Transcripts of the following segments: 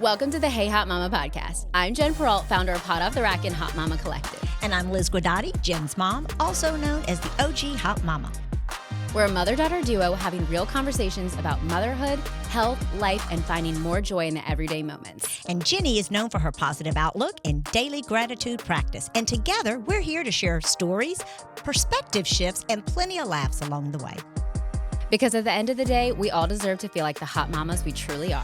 Welcome to the Hey Hot Mama podcast. I'm Jen Peralt, founder of Hot Off the Rack and Hot Mama Collective. And I'm Liz Guidotti, Jen's mom, also known as the OG Hot Mama. We're a mother-daughter duo having real conversations about motherhood, health, life, and finding more joy in the everyday moments. And Jenny is known for her positive outlook and daily gratitude practice. And together, we're here to share stories, perspective shifts, and plenty of laughs along the way. Because at the end of the day, we all deserve to feel like the hot mamas we truly are.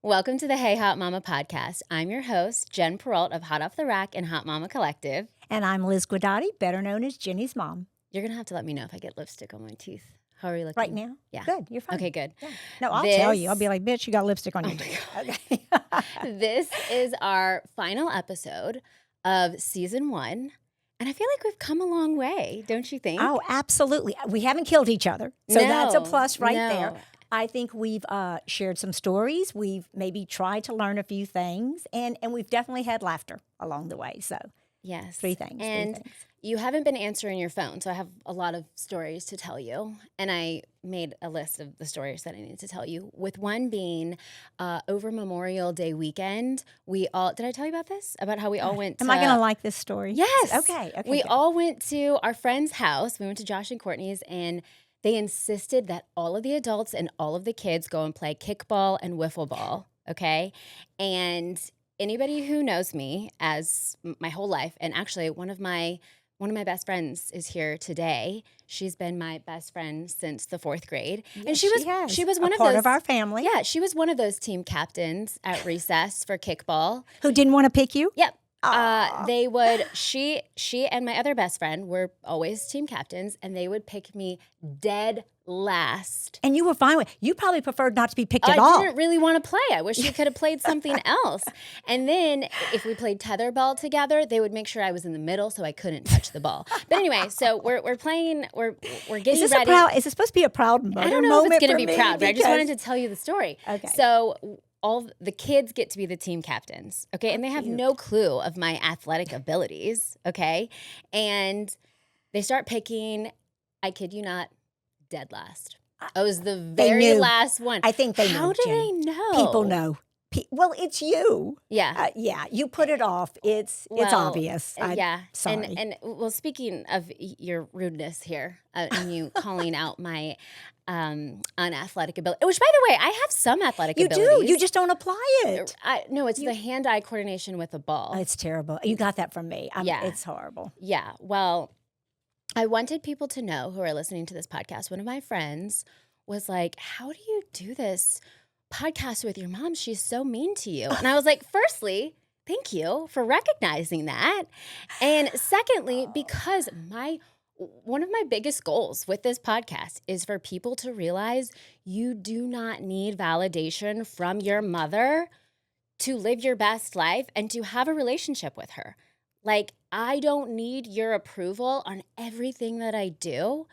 Welcome to the Hey Hot Mama podcast. I'm your host, Jen Peralt of Hot Off the Rack and Hot Mama Collective. And I'm Liz Guidotti, better known as Jenny's mom. You're going to have to let me know if I get lipstick on my teeth. How are you looking? Right now? Yeah. Good, you're fine. Okay, good. Yeah. No, I'll tell you. I'll be like, bitch, you got lipstick on your teeth. Okay. This is our final episode of season 1. And I feel like we've come a long way, don't you think? Oh, absolutely. We haven't killed each other. So that's a plus right there. I think we've shared some stories. We've maybe tried to learn a few things, and we've definitely had laughter along the way. So, yes, three things. And you haven't been answering your phone, so I have a lot of stories to tell you. And I made a list of the stories that I need to tell you. With one being over Memorial Day weekend, we all did I tell you about this? About how we all went? Am I going to like this story? Yes. Okay. We all went to our friend's house. We went to Josh and Courtney's, and they insisted that all of the adults and all of the kids go and play kickball and wiffle ball, okay? And anybody who knows me as my whole life, and actually one of my best friends is here today. She's been my best friend since the 4th grade. Yes, and she was one of part those of our family. Yeah, she was one of those team captains at recess for kickball. Who didn't want to pick you? Yep. They would, she and my other best friend were always team captains, and they would pick me dead last. And you were fine with it. You probably preferred not to be picked at all. I didn't really want to play. I wish we could have played something else. And then if we played tetherball together, they would make sure I was in the middle so I couldn't touch the ball. But anyway, so we're playing, we're getting ready. Is it supposed to be a proud mother I don't know if it's going to be proud, but I just because- wanted to tell you the story. Okay. So all the kids get to be the team captains, okay? And they have no clue of my athletic abilities, okay? And they start picking, I kid you not, dead last. I was the very last one. I think they know. How do they know? People know. Well, it's you. Yeah. Yeah, you put it off. It's obvious. Yeah. Sorry. And well, speaking of your rudeness here, and you calling out my unathletic ability, which, by the way, I have some athletic abilities. You do. You just don't apply it. No, it's the hand-eye coordination with a ball. It's terrible. You got that from me. Yeah. It's horrible. Yeah. Well, I wanted people to know who are listening to this podcast. One of my friends was like, how do you do this podcast with your mom? She's so mean to you. And I was like, firstly, thank you for recognizing that. And secondly, because one of my biggest goals with this podcast is for people to realize you do not need validation from your mother to live your best life and to have a relationship with her. Like, I don't need your approval on everything that I do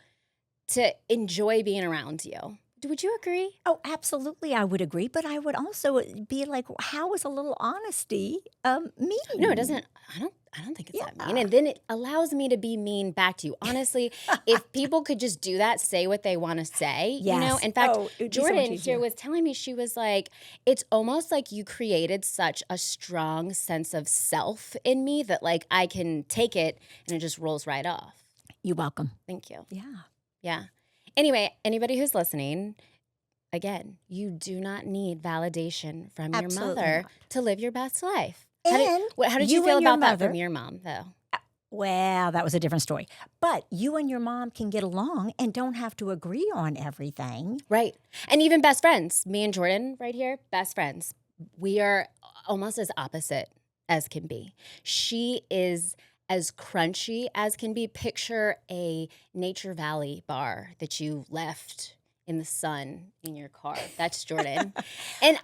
to enjoy being around you. Would you agree? Oh, absolutely, I would agree. But I would also be like, how is a little honesty mean? No, it doesn't. I don't think it's that mean. And then it allows me to be mean back to you. Honestly, if people could just do that, say what they want to say, you know? In fact, Jordan here was telling me, she was like, it's almost like you created such a strong sense of self in me that, like, I can take it and it just rolls right off. You're welcome. Thank you. Yeah. Yeah. Anyway, anybody who's listening, again, you do not need validation from your mother to live your best life. How did you feel about that from your mom, though? Well, that was a different story. But you and your mom can get along and don't have to agree on everything. Right. And even best friends. Me and Jordan right here, best friends. We are almost as opposite as can be. She is as crunchy as can be. Picture a Nature Valley bar that you left in the sun in your car. That's Jordan. And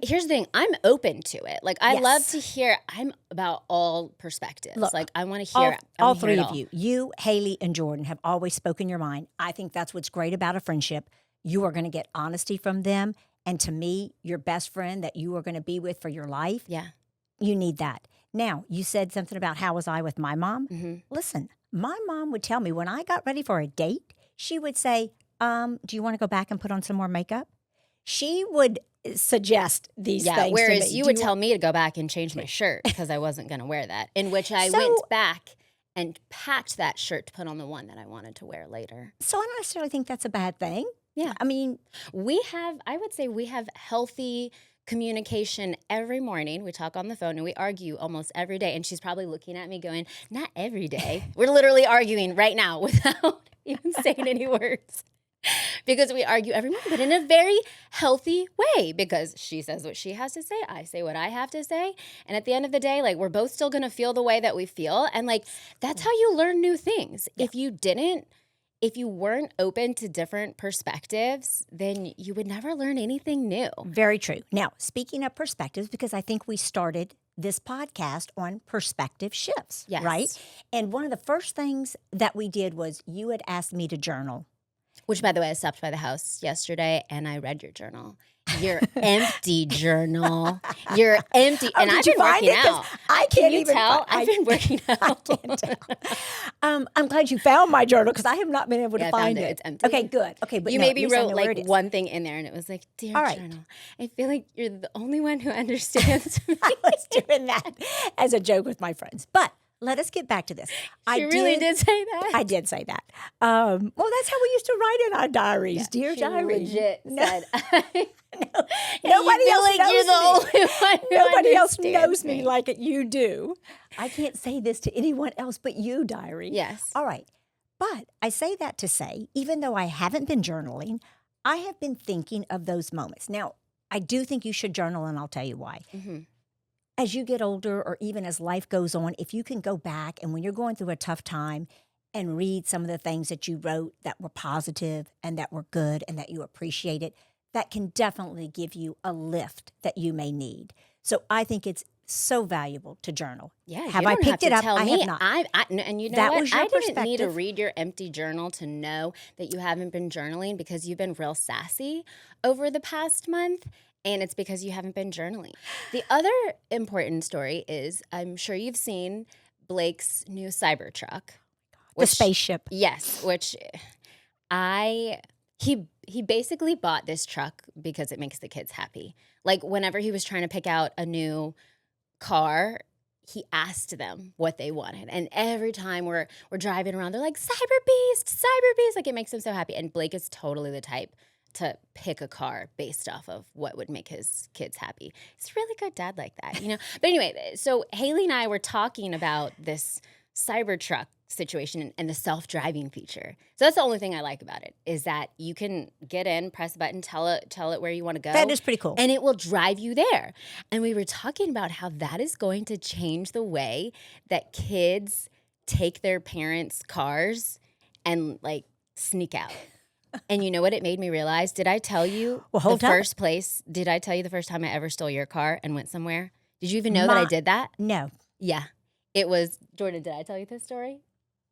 here's the thing, I'm open to it. Like, I love to hear, I'm about all perspectives. Look, like, I want to hear all three of you. You, Haley, and Jordan have always spoken your mind. I think that's what's great about a friendship. You are going to get honesty from them. And to me, your best friend that you are going to be with for your life, you need that. Now, you said something about how was I with my mom. Listen, my mom would tell me when I got ready for a date, she would say, do you want to go back and put on some more makeup? She would suggest these things to me. Whereas you would tell me to go back and change my shirt because I wasn't going to wear that, in which I went back and packed that shirt to put on the one that I wanted to wear later. So I don't necessarily think that's a bad thing. Yeah. I mean, I would say we have healthy communication every morning. We talk on the phone and we argue almost every day. And she's probably looking at me going, not every day. We're literally arguing right now without even saying any words. Because we argue every morning, but in a very healthy way, because she says what she has to say, I say what I have to say. And at the end of the day, like, we're both still going to feel the way that we feel. And like, that's how you learn new things. Yeah. If you weren't open to different perspectives, then you would never learn anything new. Very true. Now, speaking of perspectives, because I think we started this podcast on perspective shifts, yes. right? And one of the first things that we did was you had asked me to journal. Which, by the way, I stopped by the house yesterday and I read your journal. Your empty journal. You're empty. Oh, and I've been working out. I can't even tell. I've been working out. I can't tell. I'm glad you found my journal because I have not been able to find it. It's empty. Okay, good. Okay, but you maybe wrote like one thing in there and it was like, dear journal. I feel like you're the only one who understands me. I was doing that as a joke with my friends. But let us get back to this. You really did say that? I did say that. Well, that's how we used to write in our diaries. Yeah, Dear diary. Legit said, nobody else knows you're the only one who Nobody else knows me like you do. I can't say this to anyone else but you, diary. Yes. All right. But I say that to say, even though I haven't been journaling, I have been thinking of those moments. Now, I do think you should journal, and I'll tell you why. Mm-hmm. As you get older or even as life goes on, if you can go back and when you're going through a tough time and read some of the things that you wrote that were positive and that were good and that you appreciated, that can definitely give you a lift that you may need. So I think it's so valuable to journal. Yeah, have I picked it up? I have not. And you know that what? Was your I perspective. Didn't need to read your empty journal to know that you haven't been journaling because you've been real sassy over the past month. And it's because you haven't been journaling. The other important story is, I'm sure you've seen Blake's new Cybertruck. The spaceship. Yes, which he basically bought this truck because it makes the kids happy. Like whenever he was trying to pick out a new car, he asked them what they wanted. And every time we're driving around, they're like, Cyber Beast. Like it makes them so happy. And Blake is totally the type to pick a car based off of what would make his kids happy. He's a really good dad like that, you know? But anyway, so Haley and I were talking about this Cybertruck situation and the self-driving feature. So that's the only thing I like about it is that you can get in, press a button, tell it where you want to go. That is pretty cool. And it will drive you there. And we were talking about how that is going to change the way that kids take their parents' cars and like sneak out. And you know what it made me realize? Did I tell you Did I tell you the first time I ever stole your car and went somewhere? Did you even know that I did that? No. Yeah. It was, Jordan, did I tell you this story?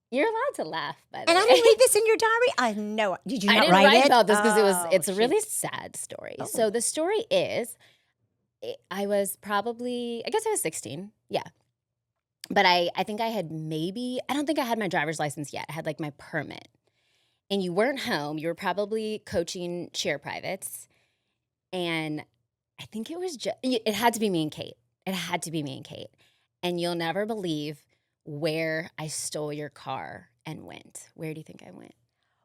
You're allowed to laugh, by the way. And I didn't read this in your diary? I know. Did you not write it? I didn't write about this because it's a really sad story. Oh. So the story is, I was probably, I guess I was 16. Yeah. But I think I had I don't think I had my driver's license yet. I had like my permit. And you weren't home. You were probably coaching cheer privates. And I think it had to be me and Kate. It had to be me and Kate. And you'll never believe where I stole your car and went. Where do you think I went?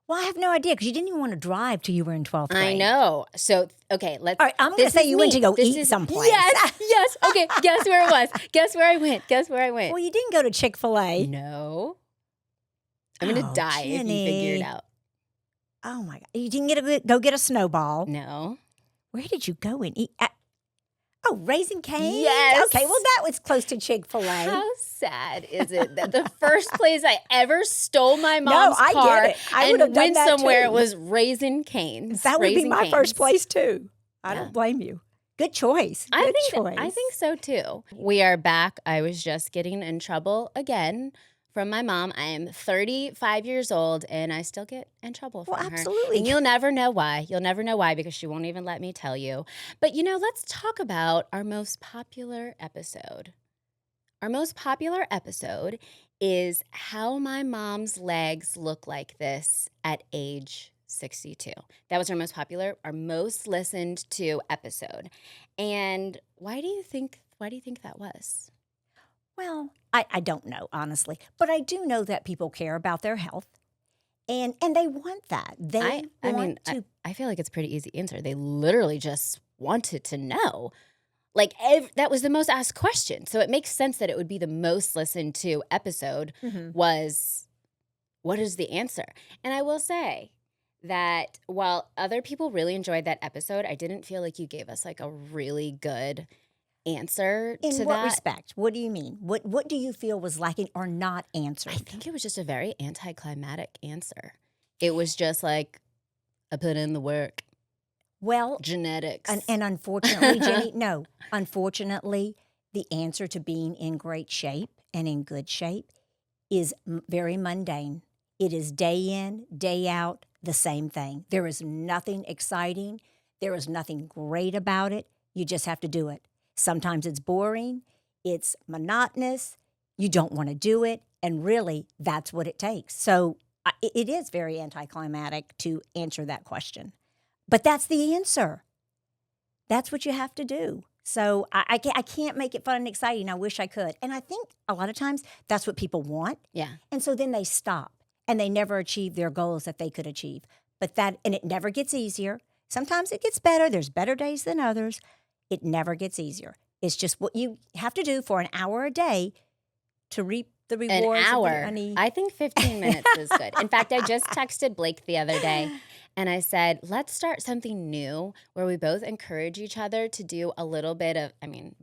Well, I have no idea because you didn't even want to drive till you were in 12th grade. I know. So, okay, let's. All right, I'm going to say you went to go eat someplace. Yes. Okay, guess where it was. Guess where I went. Well, you didn't go to Chick-fil-A. No. I'm going to die if you figure it out. Oh, my God. You didn't go get a snowball. No. Where did you go and eat? Raising Cane's? Yes. Okay, well, that was close to Chick-fil-A. How sad is it that the first place I ever stole my mom's car get it. I would have done went that somewhere, too. It was Raising Cane's. That would be my first place, too. I Yeah. don't blame you. Good choice. I think so, too. We are back. I was just getting in trouble again from my mom. I am 35 years old, and I still get in trouble from her. Absolutely. And you'll never know why. You'll never know why because she won't even let me tell you. But, let's talk about our most popular episode. our most popular episode is How My Mom's Legs Look Like This at Age 62. That was our most listened to episode. And why do you think that was? Well, I don't know, honestly, but I do know that people care about their health. And they want that. I feel like it's a pretty easy answer. They literally just wanted to know. Like, that was the most asked question. So it makes sense that it would be the most listened to episode was, what is the answer? And I will say that while other people really enjoyed that episode, I didn't feel like you gave us like a really good answer to that. In what respect? What do you mean? What do you feel was lacking or not answered? I think it was just a very anticlimactic answer. It was just like, I put in the work. Well, genetics. And unfortunately, Jenny, no. Unfortunately, the answer to being in great shape and in good shape is very mundane. It is day in, day out, the same thing. There is nothing exciting. There is nothing great about it. You just have to do it. Sometimes it's boring. It's monotonous. You don't want to do it. And really, that's what it takes. So it is very anticlimactic to answer that question. But that's the answer. That's what you have to do. So I can't make it fun and exciting. I wish I could. And I think a lot of times that's what people want. Yeah. And so then they stop and they never achieve their goals that they could achieve. And it never gets easier. Sometimes it gets better. There's better days than others. It never gets easier. It's just what you have to do for an hour a day to reap the rewards. An hour. I think 15 minutes is good. In fact, I just texted Blake the other day. And I said, let's start something new where we both encourage each other to do a little bit of,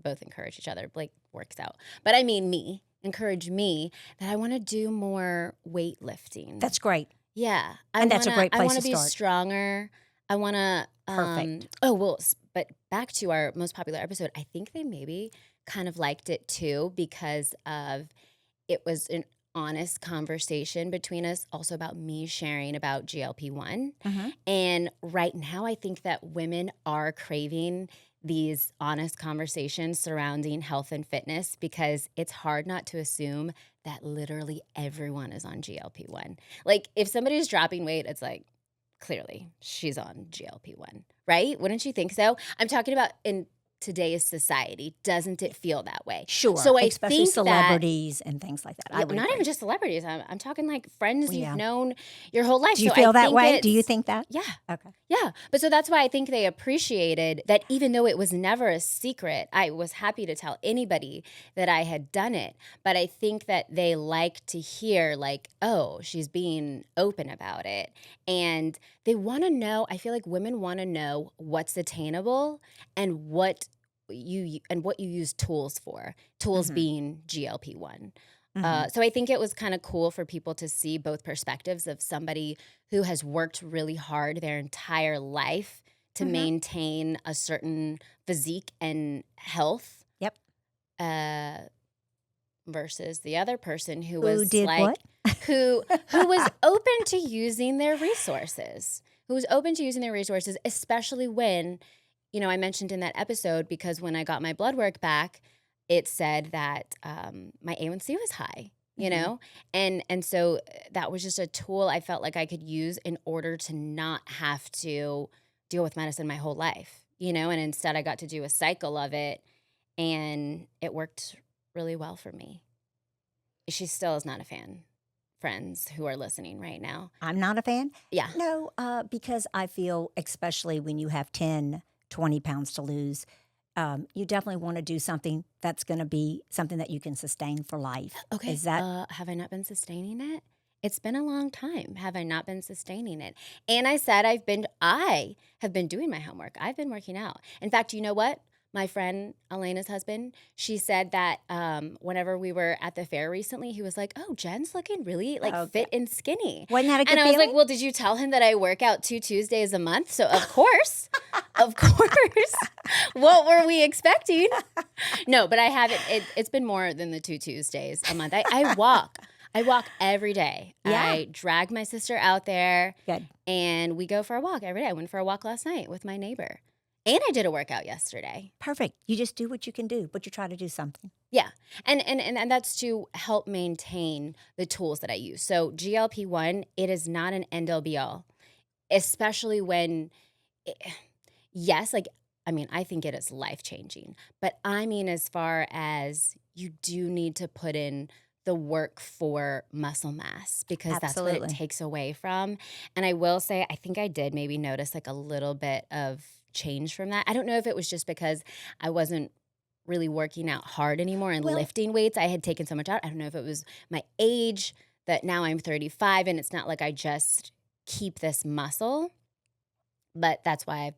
both encourage each other. Blake works out. But encourage me that I want to do more weightlifting. That's great. Yeah. That's a great place to start. I want to be stronger. I want to. Perfect. But back to our most popular episode, I think they maybe kind of liked it too because of it was an honest conversation between us, also about me sharing about GLP-1. And right now, I think that women are craving these honest conversations surrounding health and fitness because it's hard not to assume that literally everyone is on GLP-1. Like, if somebody's dropping weight, it's like, clearly, she's on GLP-1, right? Wouldn't you think so? I'm talking about in today's society. Doesn't it feel that way? Sure. So especially think celebrities and things like that. Yeah, not even just celebrities. I'm talking like friends Yeah. you've known your whole life. Do you So feel I that think way? Do you think that? Yeah. Okay. Yeah. But so that's why I think they appreciated that even though it was never a secret, I was happy to tell anybody that I had done it. But I think that they like to hear like, oh, she's being open about it. And they want to know, I feel like women want to know what's attainable and what you use tools for. Tools being GLP-1. So I think it was kind of cool for people to see both perspectives of somebody who has worked really hard their entire life to maintain a certain physique and health. Yep. Versus the other person who was did like what? who was open to using their resources. Who was open to using their resources, especially when, I mentioned in that episode, because when I got my blood work back, it said that my A1C was high, you know? And so that was just a tool I felt like I could use in order to not have to deal with medicine my whole life, and instead I got to do a cycle of it, and it worked really well for me. She still is not a fan, friends who are listening right now. I'm not a fan? Yeah. No, because I feel, especially when you have 10, 20 pounds to lose, you definitely want to do something that's going to be something that you can sustain for life. Okay. Is that have I not been sustaining it? It's been a long time. Have I not been sustaining it? And I said I have been doing my homework. I've been working out. In fact, you know what? My friend, Elena's husband, she said that whenever we were at the fair recently, he was like, oh, Jen's looking really fit and skinny. Wasn't that a good And I was feeling? like, well, did you tell him that I work out 2 Tuesdays a month? So of course, what were we expecting? No, but I haven't. It's been more than the 2 Tuesdays a month. I walk. I walk every day. Yeah. I drag my sister out there. Good. And we go for a walk every day. I went for a walk last night with my neighbor. And I did a workout yesterday. Perfect. You just do what you can do, but you try to do something. Yeah. And that's to help maintain the tools that I use. So GLP-1, it is not an end all be all, especially when, yes, like, I mean, I think it is life-changing. But I mean, as far as you do need to put in the work for muscle mass because that's what it Absolutely. takes away from. And I will say, I think I did maybe notice like a little bit of change from that. I don't know if it was just because I wasn't really working out hard anymore and Well, lifting weights. I had taken so much out. I don't know if it was my age that now I'm 35 and it's not like I just keep this muscle, but that's why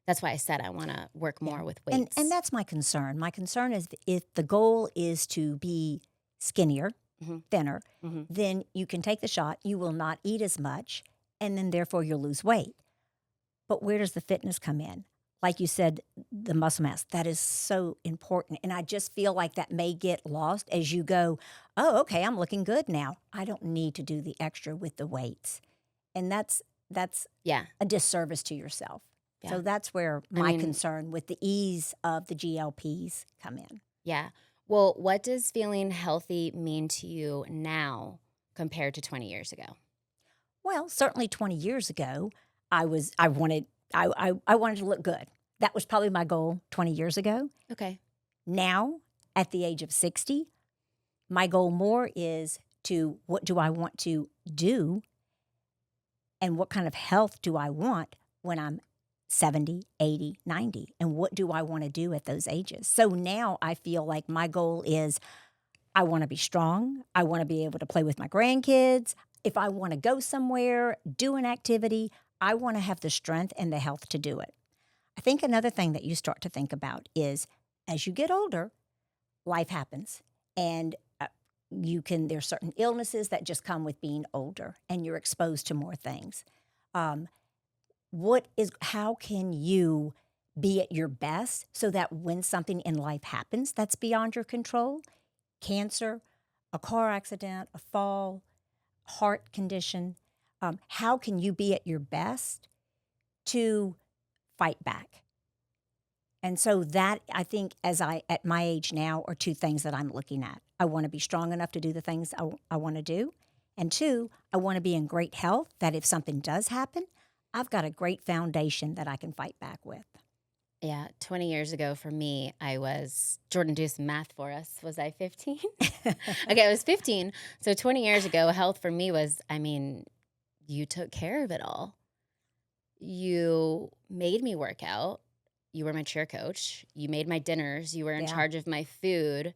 I said I want to work yeah. more with And weights. that's my concern. My concern is if the goal is to be skinnier, Mhm. thinner, Mhm. then you can take the shot. You will not eat as much, and then therefore you'll lose weight. But where does the fitness come in? Like you said, the muscle mass, that is so important. And I just feel like that may get lost as you go, oh, okay, I'm looking good now. I don't need to do the extra with the weights. And that's Yeah. a disservice to yourself. Yeah. So that's where I my mean, concern with the ease of the GLPs come in. yeah. Well, what does feeling healthy mean to you now compared to 20 years ago? Well, certainly 20 years ago, I wanted to look good. That was probably my goal 20 years ago. Okay. Now, at the age of 60, my goal more is to what do I want to do and what kind of health do I want when I'm 70, 80, 90, and what do I want to do at those ages? So now I feel like my goal is I want to be strong. I want to be able to play with my grandkids. If I want to go somewhere, do an activity, I want to have the strength and the health to do it. I think another thing that you start to think about is as you get older, life happens. And there's certain illnesses that just come with being older and you're exposed to more things. How can you be at your best so that when something in life happens that's beyond your control, cancer, a car accident, a fall, heart condition, how can you be at your best to fight back? And so that I think at my age now are two things that I'm looking at. I want to be strong enough to do the things I want to do. And two, I want to be in great health that if something does happen, I've got a great foundation that I can fight back with. Yeah, 20 years ago for me, Jordan, do some math for us. Was I 15? Okay, I was 15. So 20 years ago, health for me was, I mean, you took care of it all. You made me work out. You were my cheer coach. You made my dinners. You were in Yeah. charge of my food.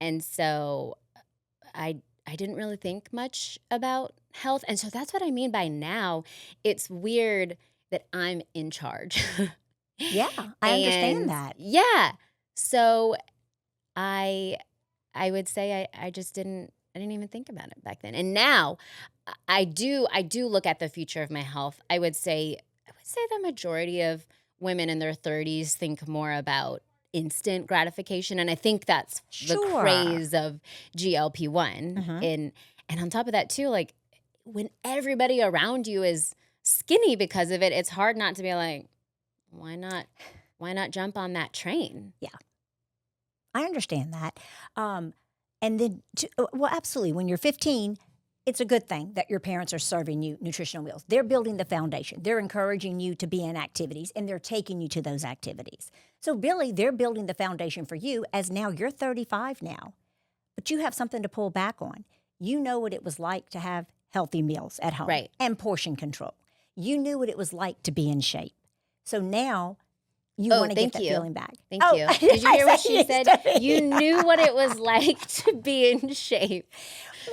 And so I didn't really think much about health. And so that's what I mean by now. It's weird that I'm in charge. Yeah, I understand that. Yeah. So I would say I just didn't even think about it back then. And now I do look at the future of my health. I would say the majority of women in their 30s think more about instant gratification, and I think that's the Sure. craze of GLP-1. Mhm. And on top of that too, like when everybody around you is skinny because of it, it's hard not to be like, why not jump on that train? Yeah, I understand that. And then, well, absolutely. When you're 15, it's a good thing that your parents are serving you nutritional meals. They're building the foundation. They're encouraging you to be in activities, and they're taking you to those activities. So, Billy, they're building the foundation for you as now you're 35 now, but you have something to pull back on. You know what it was like to have healthy meals at home Right. and portion control. You knew what it was like to be in shape. So now you Oh, want to get thank that you. feeling back. Thank Oh, you. Did you hear what she said? said? You knew what it was like to be in shape.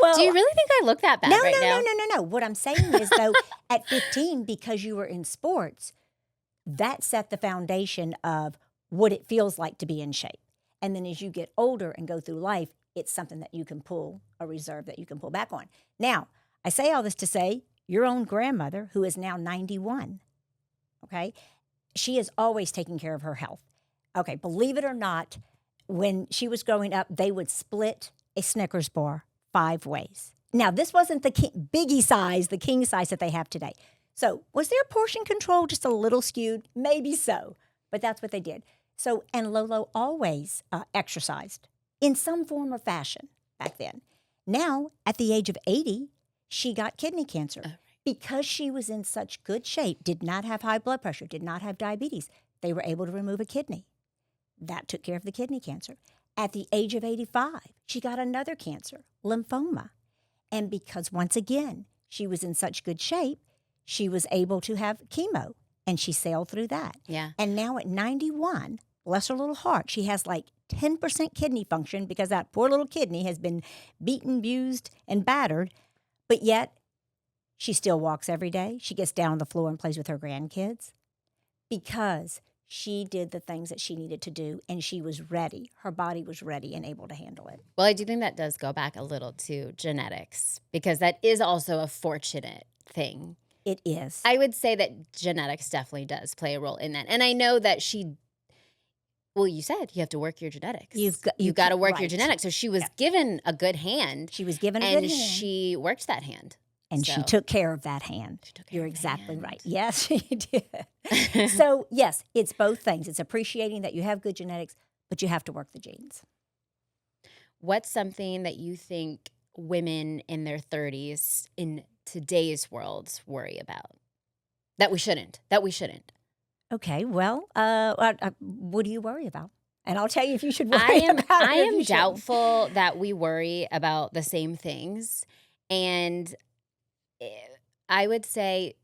Well, Do you really think I look that bad right now? No. What I'm saying is, though, at 15, because you were in sports, that set the foundation of what it feels like to be in shape. And then as you get older and go through life, it's something that you can pull, a reserve that you can pull back on. Now, I say all this to say, your own grandmother, who is now 91, okay, she is always taking care of her health. Okay, believe it or not, when she was growing up, they would split a Snickers bar 5 ways. Now, this wasn't the biggie size, the king size that they have today. So, was their portion control just a little skewed? Maybe so. But that's what they did. So, and Lolo always exercised in some form or fashion back then. Now, at the age of 80, she got kidney cancer. Oh, right. Because she was in such good shape, did not have high blood pressure, did not have diabetes, they were able to remove a kidney. That took care of the kidney cancer. At the age of 85, she got another cancer, lymphoma. And because, once again, she was in such good shape, she was able to have chemo, and she sailed through that. Yeah. And now at 91, bless her little heart, she has like 10% kidney function because that poor little kidney has been beaten, abused, and battered. But yet, she still walks every day. She gets down on the floor and plays with her grandkids because she did the things that she needed to do, and she was ready. Her body was ready and able to handle it. Well, I do think that does go back a little to genetics because that is also a fortunate thing. It is. I would say that genetics definitely does play a role in that. And I know that well, you said you have to work your genetics. You've got to work your genetics. So she was given a good hand. She was given a good good hand. And she worked that hand. And she took care of that hand. You're exactly hand. right. Yes, she did. So, yes, it's both things. It's appreciating that you have good genetics, but you have to work the genes. What's something that you think women in their 30s in today's world worry about? That we shouldn't. Okay, well, what do you worry about? And I'll tell you if you should worry about it. I am doubtful that we worry about the same things. And I would say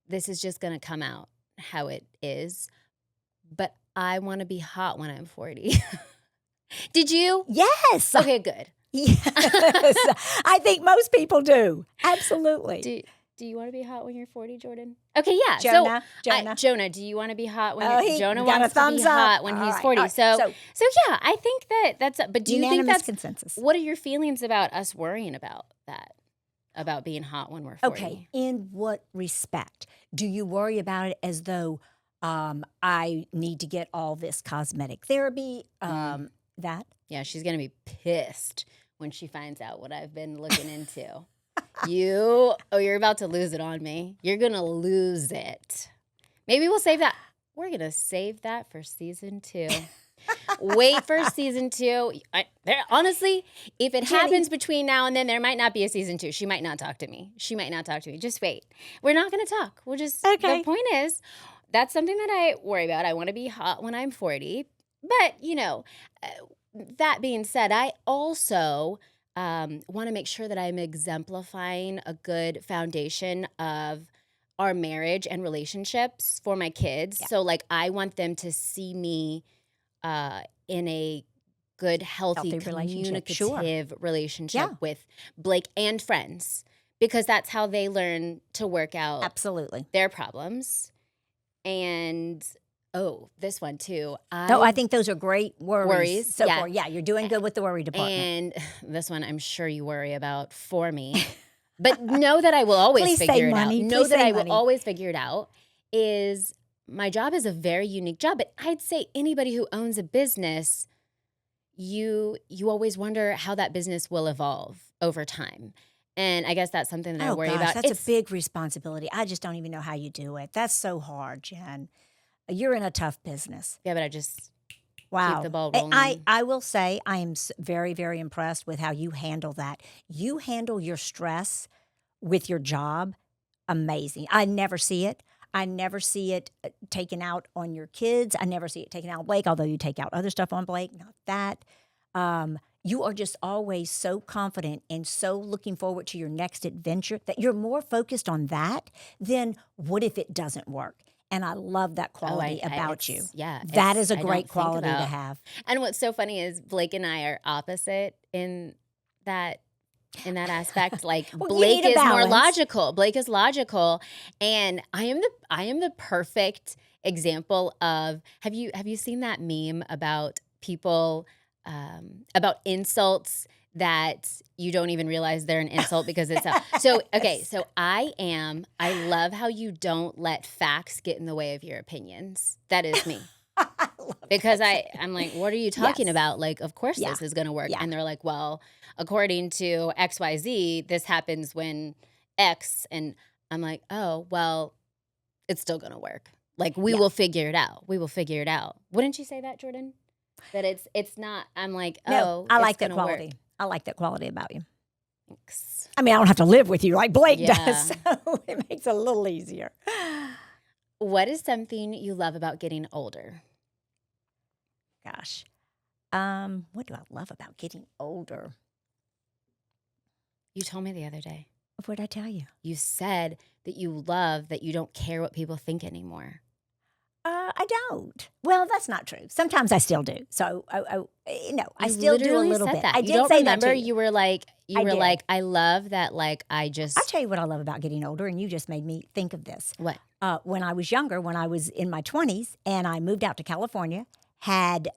this is just going to come out how it is, but I want to be hot when I'm 40. Did you? Yes. Okay, good. Yes. I think most people do. Absolutely. Do you want to be hot when you're 40, Jordan? Okay, yeah. Jonah, do you want to be hot when Jonah wants to be hot when he's 40? Right. So yeah, I think that's. But do you think that's consensus? What are your feelings about us worrying about that? About being hot when we're 40? Okay. In what respect? Do you worry about it as though I need to get all this cosmetic therapy? That? Yeah, she's gonna be pissed when she finds out what I've been looking into. You're about to lose it on me. You're going to lose it. Maybe we'll save that. We're going to save that for season 2. Wait for season 2. Honestly, if it happens between now and then, there might not be a season 2. She might not talk to me. Just wait. We're not going to talk. We'll just, The point is, that's something that I worry about. I want to be hot when I'm 40. But, that being said, I also want to make sure that I'm exemplifying a good foundation of our marriage and relationships for my kids. Yeah. So, I want them to see me in a good, healthy communicative relationship with Blake and friends, because that's how they learn to work out their problems. And this one too. I think those are great worries. So far, you're doing good with the worry department. And this one, I'm sure you worry about for me. But know that I will always figure it out. Know that I will always figure it out. Is my job is a very unique job, but I'd say anybody who owns a business, you always wonder how that business will evolve over time. And I guess that's something that I worry about. That's a big responsibility. I just don't even know how you do it. That's so hard, Jen. You're in a tough business. Yeah, but I just keep the ball rolling. I will say I am very, very impressed with how you handle that. You handle your stress with your job amazing. I never see it. I never see it taken out on your kids. I never see it taken out on Blake, although you take out other stuff on Blake, not that. You are just always so confident and so looking forward to your next adventure that you're more focused on that than what if it doesn't work. And I love that quality about you. Yeah. That is a great quality to have. And what's so funny is Blake and I are opposite in that aspect. Blake is more logical. Blake is logical. And I am the perfect example of have you seen that meme about people about insults that you don't even realize they're an insult because it's so okay. So I love how you don't let facts get in the way of your opinions. That is me. Because I'm like, what are you talking about? Of course this is going to work. And they're like, well, according to XYZ, this happens when X. And I'm like, oh, well, it's still going to work. Like, we will figure it out. We will figure it out. Wouldn't you say that, Jordan? That it's not, I'm like, No, I like that gonna quality. work. I like that quality about you. Thanks. I mean, I don't have to live with you like Blake Yeah. does, so it makes it a little easier. What is something you love about getting older? Gosh. What do I love about getting older? You told me the other day. What did I tell you? You said that you love that you don't care what people think anymore. I don't. Well, that's not true. Sometimes I still do. So, I still do a literally little said bit. that. I You did don't say remember? that to you. You were like, I did. I love that. Like, I'll just tell you what I love about getting older, and you just made me think of this. what? When I was younger, when I was in my 20s, and I moved out to California, had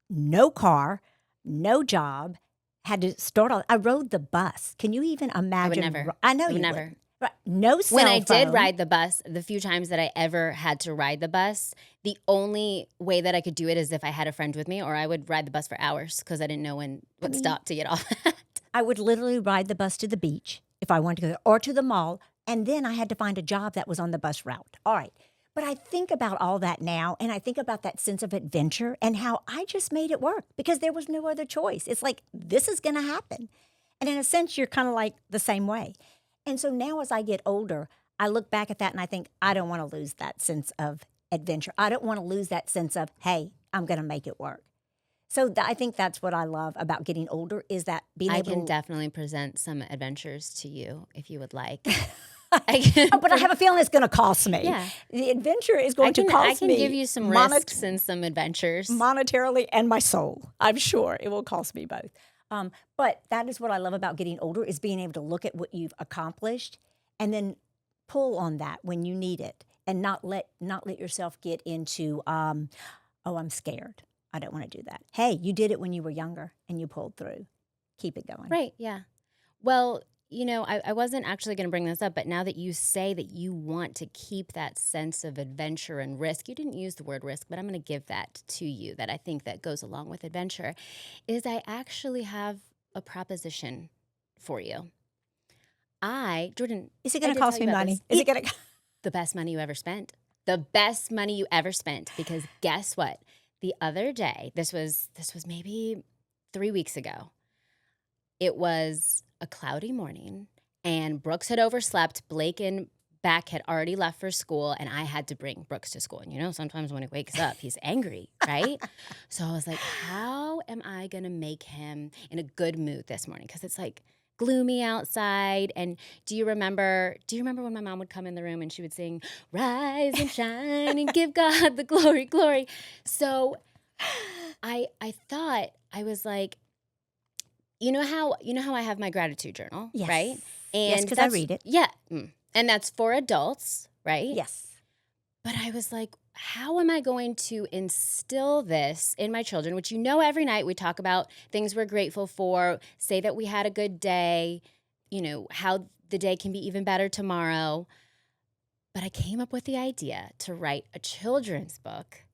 no car, no job, had to start all. I rode the bus. Can you even imagine? never. I know I would you never. wouldn't. Right. No cell When I phone. did ride the bus, the few times that I ever had to ride the bus, the only way that I could do it is if I had a friend with me, or I would ride the bus for hours because I didn't know what stop to get off at. I would literally ride the bus to the beach if I wanted to go, or to the mall, and then I had to find a job that was on the bus route. All right. But I think about all that now, and I think about that sense of adventure and how I just made it work because there was no other choice. It's like, this is going to happen. And in a sense, you're kind of like the same way. And so now as I get older, I look back at that and I think, I don't want to lose that sense of adventure. I don't want to lose that sense of, hey, I'm going to make it work. So I think that's what I love about getting older is that being I able can to... definitely present some adventures to you if you would like. But I have a feeling it's going to cost me. Yeah. The adventure is going to cost me. I can give you some risks and some adventures. Monetarily and my soul. I'm sure it will cost me both. But that is what I love about getting older is being able to look at what you've accomplished and then pull on that when you need it and not let yourself get into, oh, I'm scared. I don't want to do that. Hey, you did it when you were younger and you pulled through. Keep it going. Right, yeah. Well, I wasn't actually going to bring this up, but now that you say that you want to keep that sense of adventure and risk, you didn't use the word risk, but I'm going to give that to you that I think that goes along with adventure, is I actually have a proposition for you. Jordan. Is it going to cost me money? Is it going to... The best money you ever spent. The best money you ever spent. Because guess what? The other day, this was maybe 3 weeks ago, it was a cloudy morning, and Brooks had overslept. Blake and Beck had already left for school, and I had to bring Brooks to school. And sometimes when he wakes up, he's angry, right? So I was like, how am I going to make him in a good mood this morning? Because it's like gloomy outside. And do you remember when my mom would come in the room and she would sing, "Rise and shine and give God the glory, glory"? So I thought, I was like, you know how I have my gratitude journal, Yes. right? Yes, because I read it. Yeah. And that's for adults, right? Yes. But I was like, how am I going to instill this in my children, which every night we talk about things we're grateful for, say that we had a good day, how the day can be even better tomorrow. But I came up with the idea to write a children's book.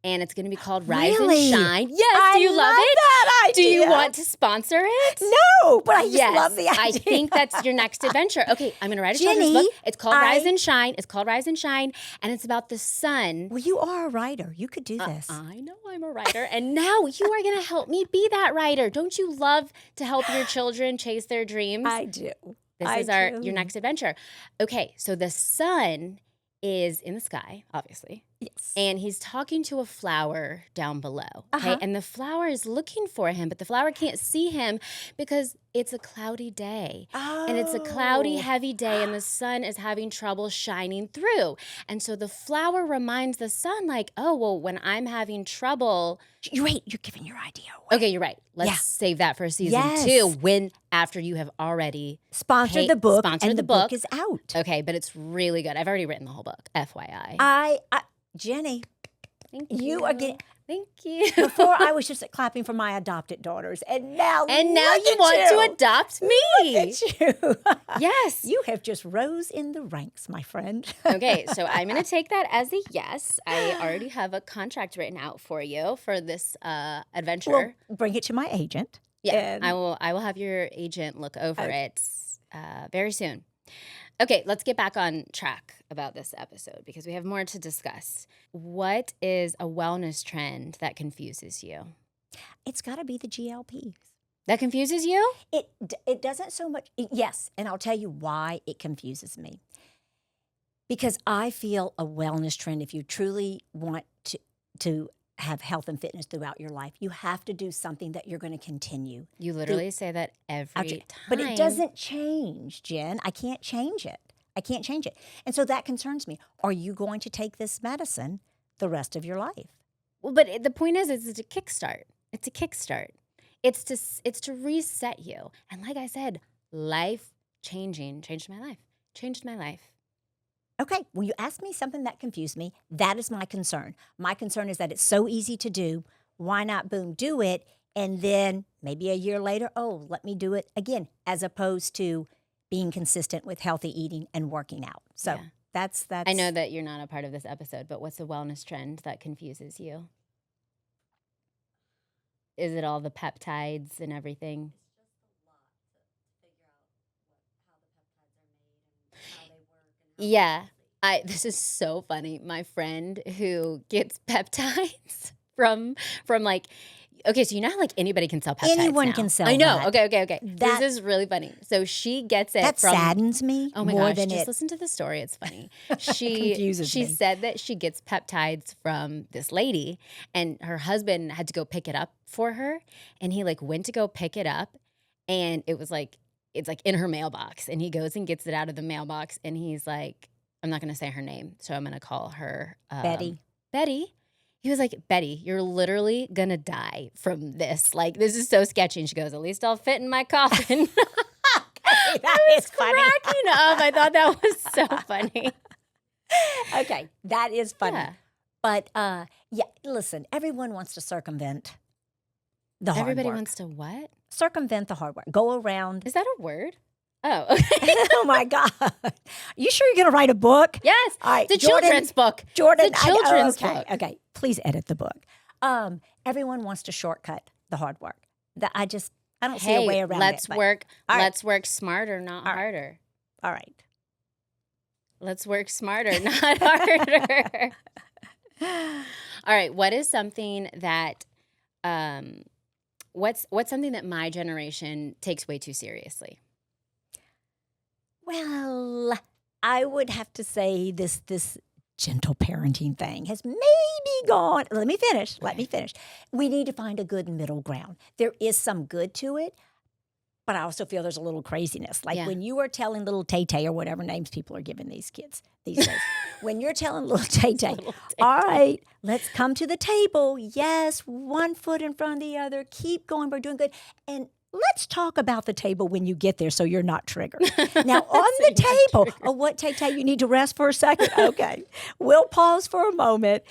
And it's going to be called Rise Really? and Shine. Yes, do you love it? That idea. Do you want to sponsor it? No, but I just love the idea. I think that's your next adventure. Okay, I'm going to write a Jenny, children's book. It's called Rise and Shine. It's called Rise and Shine, and it's about the sun. Well, you are a writer. You could do this. I know I'm a writer, and now you are going to help me be that writer. Don't you love to help your children chase their dreams? I do. This is your next adventure. Okay, so the sun is in the sky, obviously. Yes. And he's talking to a flower down below. Okay. Uh-huh. And the flower is looking for him, but the flower can't see him because it's a cloudy day. Oh. And it's a cloudy, heavy day, and the sun is having trouble shining through. And so the flower reminds the sun, like, oh, well, when I'm having trouble. Wait, you're giving your idea away. Okay, you're right. Let's save that for season Yes. 2 after you have already Sponsored the book, sponsored and the the book book. is out. Okay, but it's really good. I've already written the whole book, FYI. Jenny, Thank you are getting... Thank you. Before I was just clapping for my adopted daughters, and now you look want at to adopt me. Look at you. Yes. You have just rose in the ranks, my friend. Okay, so I'm going to take that as a yes. I already have a contract written out for you for this adventure. Well, bring it to my agent. Yeah, and- I will have your agent look over it very soon. Okay, let's get back on track about this episode because we have more to discuss. What is a wellness trend that confuses you? It's got to be the GLPs. That confuses you? It doesn't so much. Yes, and I'll tell you why it confuses me. Because I feel a wellness trend, if you truly want to have health and fitness throughout your life, you have to do something that you're going to continue. You literally say that every time. But it doesn't change, Jen. I can't change it. And so that concerns me. Are you going to take this medicine the rest of your life? Well, but the point is, it's a kickstart. It's a kickstart. It's to reset you. And like I said, life changing changed my life. Okay, well, you asked me something that confused me. That is my concern. My concern is that it's so easy to do. Why not, boom, do it? And then maybe a year later, oh, let me do it again, as opposed to being consistent with healthy eating and working out. So that's. I know that you're not a part of this episode, but what's a wellness trend that confuses you? Is it all the peptides and everything? Yeah, this is so funny. My friend who gets peptides from like, okay, so you know how like anybody can sell peptides Anyone now? can sell I know. that. Okay. This is really funny. So she gets it That from. saddens me. Oh my more gosh! than Just it listen to the story. It's funny. confuses She me. said that she gets peptides from this lady, and her husband had to go pick it up for her, and he like went to go pick it up, and it was like. It's like in her mailbox, and he goes and gets it out of the mailbox, and he's like, I'm not going to say her name, so I'm going to call her Betty. Betty. He was like, Betty, you're literally going to die from this. Like, this is so sketchy. And she goes, at least I'll fit in my coffin. That is funny. Cracking up. I thought that was so funny. Okay, that is funny. Yeah. But listen, everyone wants to circumvent the hard Everybody work. wants to what? Circumvent the hard work. Go around. Is that a word? Oh, okay. Oh my God. You sure you're going to write a book? Yes. All right. The children's book. Jordan. The children's book. Okay. Please edit the book. Everyone wants to shortcut the hard work. I don't see a way around let's it. Work. All right. Let's work smarter, not harder. All right. Let's work smarter, not harder. All right. What is something that, what's something that my generation takes way too seriously? Well, I would have to say this gentle parenting thing has maybe gone. Let me finish. We need to find a good middle ground. There is some good to it, but I also feel there's a little craziness. Like when you are telling little Tay-Tay or whatever names people are giving these kids these days, when you're telling little Tay-Tay, all right, let's come to the table. Yes, 1 foot in front of the other. Keep going. We're doing good. And let's talk about the table when you get there so you're not triggered. Now, on the table, what, Tay-Tay, you need to rest for a second? Okay. We'll pause for a moment.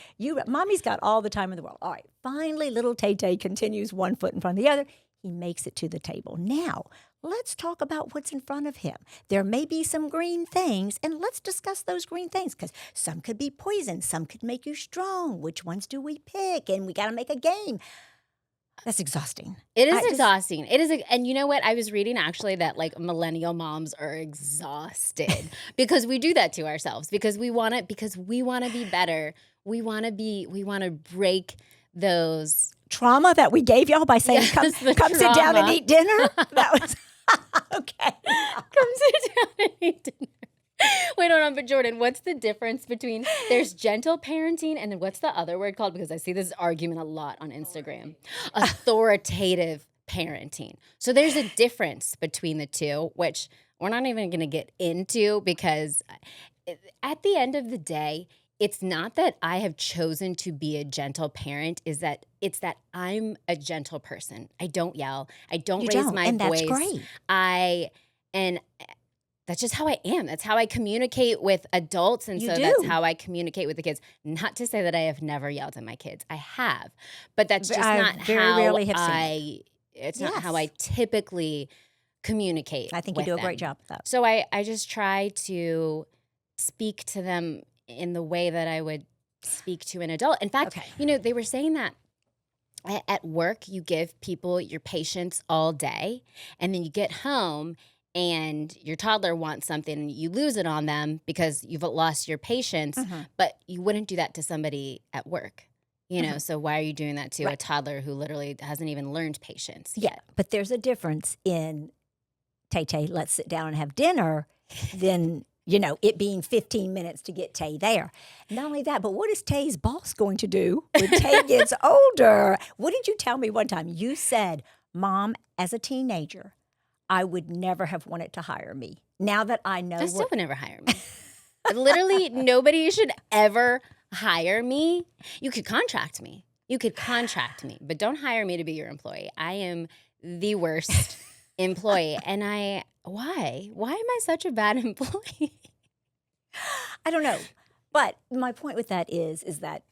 Mommy's got all the time in the world. All right. Finally, little Tay-Tay continues 1 foot in front of the other. He makes it to the table. Now, let's talk about what's in front of him. There may be some green things, and let's discuss those green things because some could be poison. Some could make you strong. Which ones do we pick? And we got to make a game. That's exhausting. It is exhausting. It is, and you know what? I was reading actually that like millennial moms are exhausted because we do that to ourselves because we want to be better. We want to break those trauma that we gave y'all by saying, come sit down and eat dinner. That was okay. Come sit down and eat dinner. Wait, hold on, but Jordan, what's the difference between there's gentle parenting and then what's the other word called? Because I see this argument a lot on Instagram. Authoritative parenting. So there's a difference between the two, which we're not even going to get into because at the end of the day, it's not that I have chosen to be a gentle parent, it's that I'm a gentle person. I don't yell. I don't raise my voice. That's great. That's just how I am. That's how I communicate with adults. And that's how I communicate with the kids. Not to say that I have never yelled at my kids. I have. But that's just not how it's not how I typically communicate. I think you do a great job with that. So I just try to speak to them in the way that I would speak to an adult. In fact, they were saying that at work, you give people your patience all day, and then you get home and your toddler wants something and you lose it on them because you've lost your patience, but you wouldn't do that to somebody at work. So why are you doing that to a toddler who literally hasn't even learned patience yet? But there's a difference in Tay, let's sit down and have dinner, than, it being 15 minutes to get Tay there. Not only that, but what is Tay's boss going to do when Tay gets older? What did you tell me one time? You said, Mom, as a teenager, I would never have wanted to hire me. Now that I know, I still would never hire me. Literally, nobody should ever hire me. You could contract me, but don't hire me to be your employee. I am the worst employee. And why am I such a bad employee? I don't know. But my point with that is that,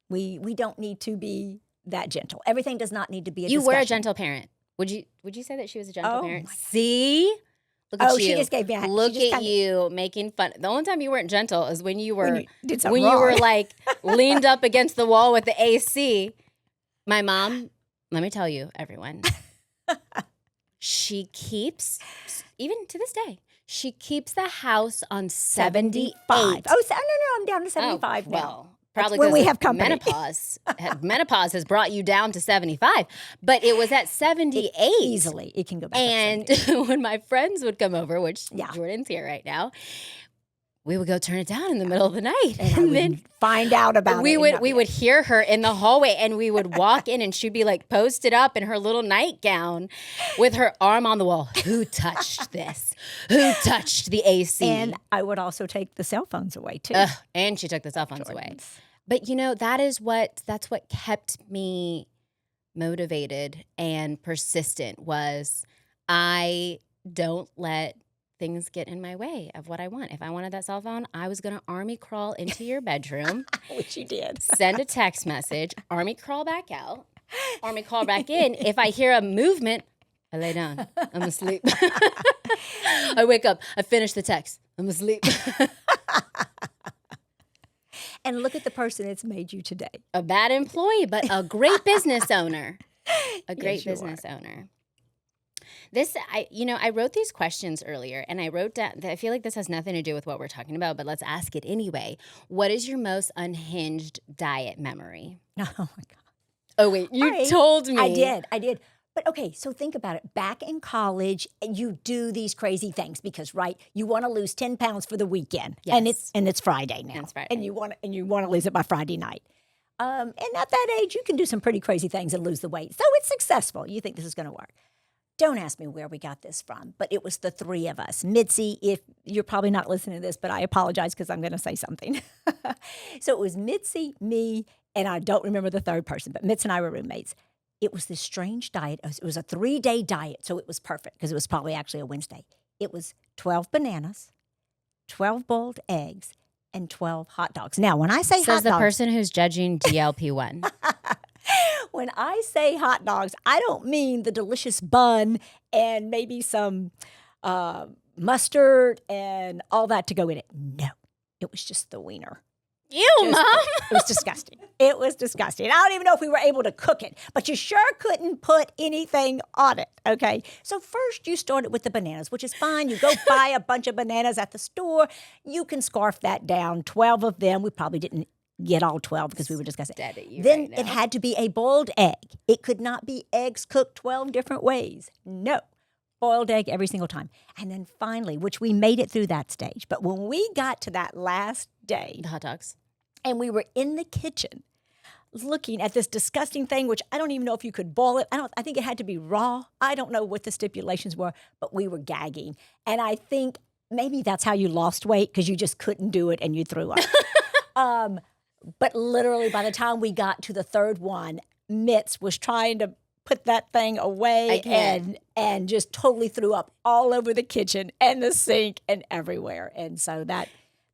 we don't need to be that gentle. Everything does not need to be a discussion. You were a gentle parent. Would you say that she was a gentle parent? See? Look at you. She just gave me a Look at you making fun. The only time you weren't gentle is when you were you were like leaned up against the wall with the AC. My mom, let me tell you, everyone, she keeps, even to this day, she keeps the house on 78. Oh, no, I'm down to 75 now. Well, probably when we because have company. menopause has brought you down to 75, but it was at 78. Easily, it can go back. And when my friends would come over, which Jordan's here right now, we would go turn it down in the middle of the night, and then find out about it. We would hear her in the hallway, and we would walk in, and she'd be like posted up in her little nightgown, with her arm on the wall. Who touched this? Who touched the AC? And I would also take the cell phones away too. And she took the cell phones away. But that's what kept me motivated and persistent. Was I don't let things get in my way of what I want. If I wanted that cell phone, I was going to army crawl into your bedroom. Which you did. Send a text message, army crawl back out, army crawl back in. If I hear a movement, I lay down. I'm asleep. I wake up. I finish the text. I'm asleep. And look at the person it's made you today. A bad employee, but a great business owner. A great business owner. I wrote these questions earlier, and I wrote down, I feel like this has nothing to do with what we're talking about, but let's ask it anyway. What is your most unhinged diet memory? Oh, my God. Oh, wait, you told me. I did. But okay, so think about it. Back in college, you do these crazy things because, you want to lose 10 pounds for the weekend. Yes. And it's Friday now. It's Friday. And you want to lose it by Friday night. And at that age, you can do some pretty crazy things and lose the weight. So it's successful. You think this is going to work. Don't ask me where we got this from, but it was the three of us. Mitzi, if you're probably not listening to this, but I apologize because I'm going to say something. So it was Mitzi, me, and I don't remember the third person, but Mitzi and I were roommates. It was this strange diet. It was a 3-day diet, so it was perfect because it was probably actually a Wednesday. It was 12 bananas, 12 boiled eggs, and 12 hot dogs. Now, when I say hot dogs... Says the person who's judging DLP-1. When I say hot dogs, I don't mean the delicious bun and maybe some mustard and all that to go in it. No, it was just the wiener. Ew, Mom. It was disgusting. It was disgusting. I don't even know if we were able to cook it, but you sure couldn't put anything on it, okay? So first you started with the bananas, which is fine. You go buy a bunch of bananas at the store. You can scarf that down, 12 of them. We probably didn't get all 12 because we were discussing. Then it had to be a boiled egg. It could not be eggs cooked 12 different ways. No. Boiled egg every single time. And then finally, which we made it through that stage, but when we got to that last day, the hot dogs, and we were in the kitchen looking at this disgusting thing, which I don't even know if you could boil it. I think it had to be raw. I don't know what the stipulations were, but we were gagging. And I think maybe that's how you lost weight, because you just couldn't do it and you threw up. But literally by the time we got to the third one, Mitz was trying to put that thing away and just totally threw up all over the kitchen and the sink and everywhere. And so that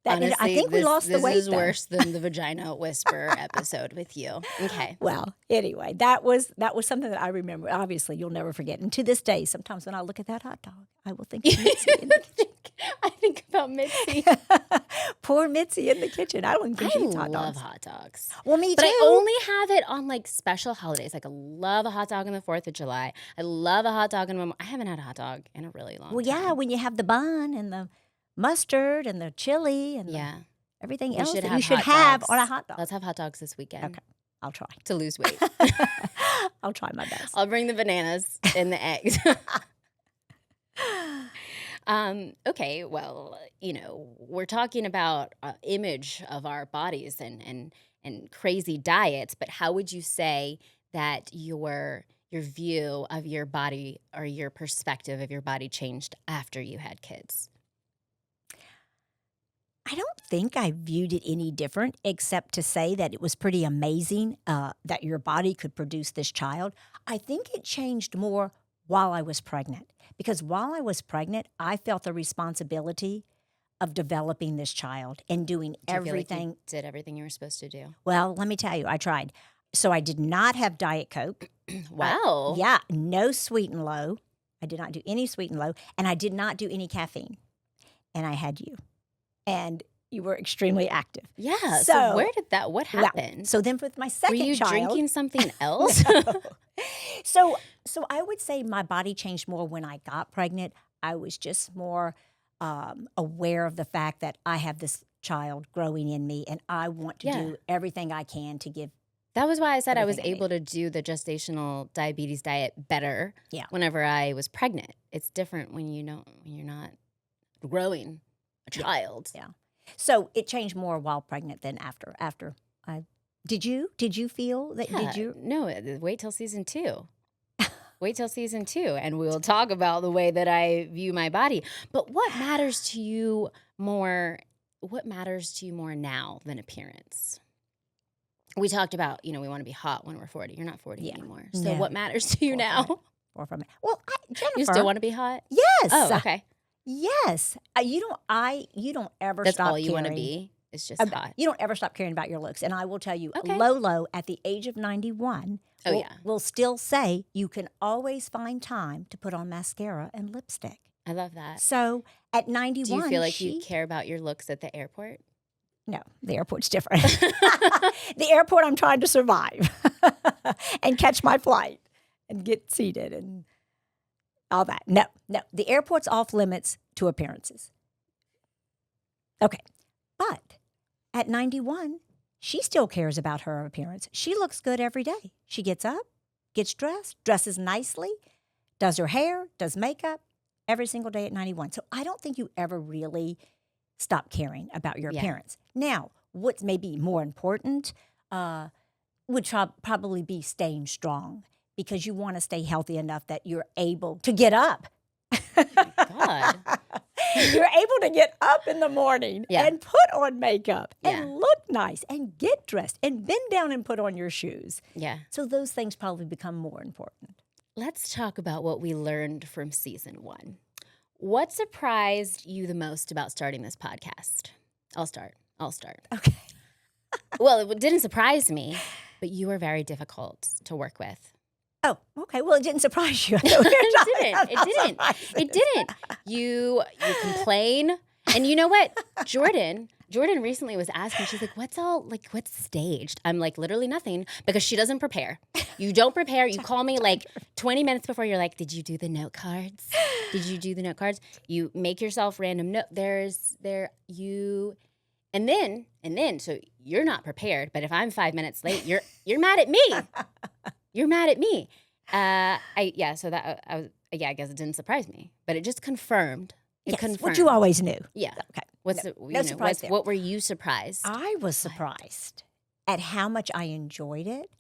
honestly, I think we lost the weight. This is worse than the Vagina Whisperer episode with you. Okay. Well, anyway, that was something that I remember. Obviously, you'll never forget. And to this day, sometimes when I look at that hot dog, I will think of Mitzi in the kitchen. I think about Mitzi. Poor Mitzi in the kitchen. I don't even think she eats hot I love dogs. hot dogs. Well, me But too. I only have it on like special holidays. Like I love a hot dog on the 4th of July. I love a hot dog on I haven't had a hot dog in a really long time. Yeah, when you have the bun and the mustard and the chili and everything else that you should have on a hot dog. Let's have hot dogs this weekend. Okay, I'll try. To lose weight. I'll try my best. I'll bring the bananas and the eggs. Okay, well, we're talking about image of our bodies and crazy diets, but how would you say that your view of your body or your perspective of your body changed after you had kids? I don't think I viewed it any different, except to say that it was pretty amazing that your body could produce this child. I think it changed more while I was pregnant, because while I was pregnant, I felt the responsibility of developing this child and doing everything. Feel like you did everything you were supposed to do? Well, let me tell you, I tried. So I did not have Diet Coke. Wow. Yeah, no sweet and low. I did not do any sweet and low, and I did not do any caffeine. And I had you. And you were extremely active. Yeah. So where did what happened? Well, so then with my second child. Were you drinking something else? So I would say my body changed more when I got pregnant. I was just more aware of the fact that I have this child growing in me, and I want to do everything I can to give. That was why I said I was able to do the gestational diabetes diet better whenever I was pregnant. It's different when you're not growing a child. Yeah. So it changed more while pregnant than after. Did you feel that? Yeah, did you? No, wait till season 2. Wait till season 2, and we'll talk about the way that I view my body. But what matters to you more? What matters to you more now than appearance? We talked about, we want to be hot when we're 40. You're not 40 anymore. So what matters to you now? Well, Jennifer, you still want to be hot? Yes. Oh, okay. Yes. You don't ever That's stop all you caring. want to be. It's just hot. You don't ever stop caring about your looks. And I will tell you, Lolo, at the age of 91, will still say you can always find time to put on mascara and lipstick. I love that. So at 91, do you feel like you care about your looks at the airport? No, the airport's different. The airport, I'm trying to survive and catch my flight and get seated and all that. No, the airport's off limits to appearances. Okay, but at 91, she still cares about her appearance. She looks good every day. She gets up, gets dressed, dresses nicely, does her hair, does makeup every single day at 91. So I don't think you ever really stop caring about your appearance. Now, what's maybe more important would probably be staying strong, because you want to stay healthy enough that you're able to get up. God. You're able to get up in the morning and put on makeup and look nice and get dressed and bend down and put on your shoes. Yeah. So those things probably become more important. Let's talk about what we learned from season 1. What surprised you the most about starting this podcast? I'll start. Okay. Well, it didn't surprise me, but you were very difficult to work with. Oh, okay. Well, it didn't surprise you. It didn't. You complain. And you know what? Jordan recently was asking, she's like, what's staged? I'm like, literally nothing, because she doesn't prepare. You don't prepare. You call me like 20 minutes before. You're like, did you do the note cards? You make yourself random note. And then, so you're not prepared, but if I'm 5 minutes late, you're mad at me. You're mad at me. I guess it didn't surprise me, but it just confirmed. Confirmed what you always knew. Yeah. Okay. What were you surprised? I was surprised at how much I enjoyed it.